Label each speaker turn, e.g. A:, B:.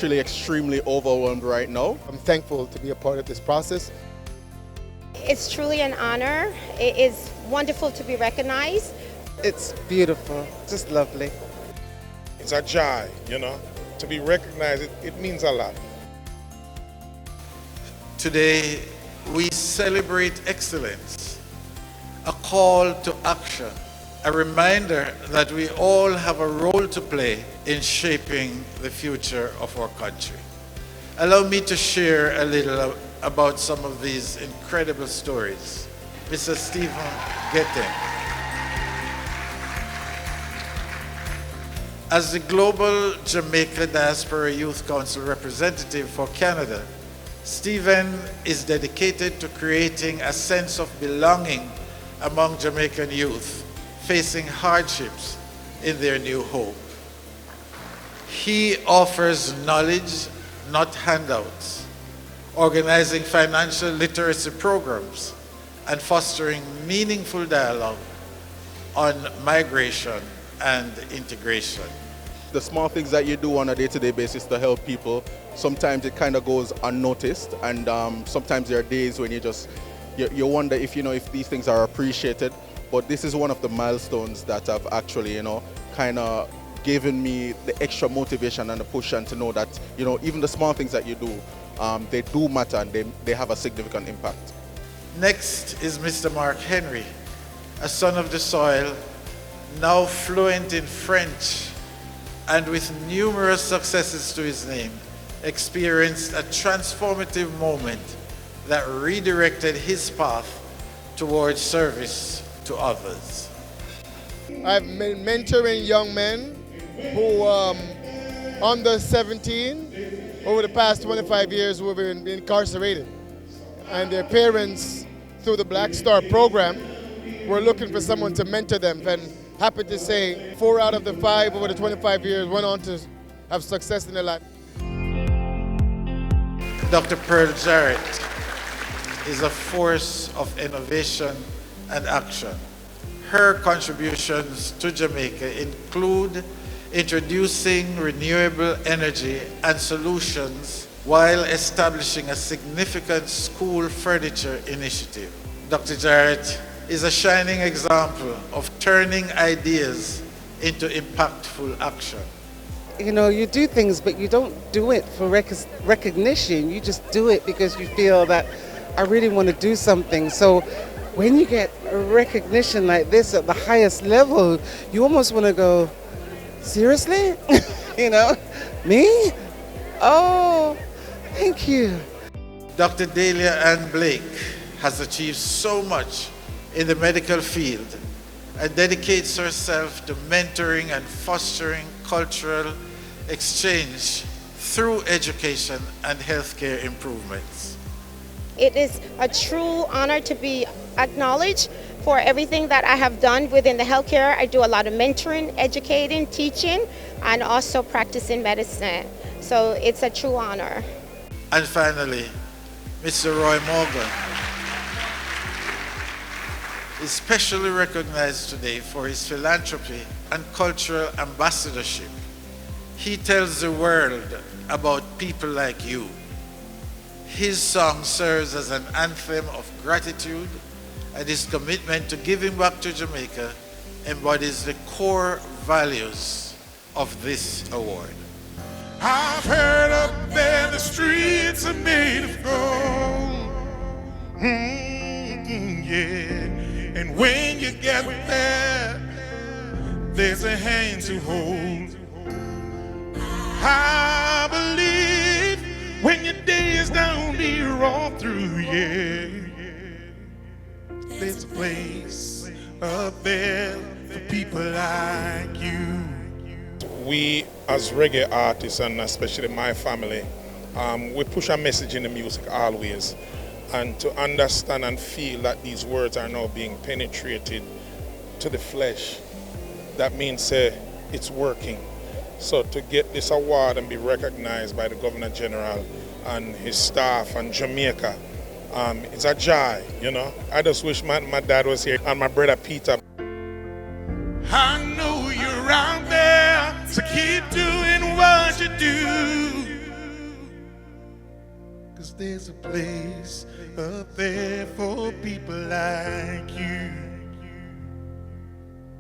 A: actually extremely overwhelmed right now.
B: I'm thankful to be a part of this process.
C: It's truly an honor. It is wonderful to be recognized.
D: It's beautiful, just lovely.
E: It's a joy, to be recognized, it means a lot.
F: Today, we celebrate excellence, a call to action, a reminder that we all have a role to play in shaping the future of our country. Allow me to share a little about some of these incredible stories. Mr. Stephen Getting. As the Global Jamaica Diaspora Youth Council representative for Canada, Stephen is dedicated to creating a sense of belonging among Jamaican youth facing hardships in their new home. He offers knowledge, not handouts, organizing financial literacy programs, and fostering meaningful dialogue on migration and integration.
A: The small things that you do on a day-to-day basis to help people, sometimes it kind of goes unnoticed, and sometimes there are days when you wonder if if these things are appreciated. But this is one of the milestones that have actually kind of given me the extra motivation and the push, and to know that even the small things that you do, they do matter, and they have a significant impact.
F: Next is Mr. Mark Henry, a son of the soil, now fluent in French, and with numerous successes to his name, experienced a transformative moment that redirected his path towards service to others.
B: I've been mentoring young men who under 17 over the past 25 years who have been incarcerated, and their parents, through the Black Star program, were looking for someone to mentor them. And happy to say 4 out of the 5 over the 25 years went on to have success in their life.
F: Dr. Pearl Jarrett is a force of innovation and action. Her contributions to Jamaica include introducing renewable energy and solutions while establishing a significant school furniture initiative. Dr. Jarrett is a shining example of turning ideas into impactful action.
D: You do things, but you don't do it for recognition. You just do it because you feel that I really want to do something. So when you get a recognition like this at the highest level, you almost want to go, seriously? Me? Oh, thank you.
F: Dr. Delia Ann Blake has achieved so much in the medical field and dedicates herself to mentoring and fostering cultural exchange through education and healthcare improvements.
C: It is a true honor to be acknowledged for everything that I have done within the healthcare. I do a lot of mentoring, educating, teaching, and also practicing medicine. So it's a true honor.
F: And finally, Mr. Roy Morgan is specially recognized today for his philanthropy and cultural ambassadorship. He tells the world about people like you. His song serves as an anthem of gratitude, and his commitment to giving back to Jamaica embodies the core values of this award.
E: I've heard up there the streets are made of gold. Yeah. And when you get there, there's a hand to hold. I believe when your day is down here all through, yeah, there's a place up there for people like you. We as reggae artists, and especially my family, we push a message in the music always, and to understand and feel that these words are now being penetrated to the flesh, that means it's working. So to get this award and be recognized by the Governor General and his staff and Jamaica, it's a joy, I just wish my dad was here and my brother Peter. I know you're out there, so keep doing what you do. 'cause there's a place up there for people like you.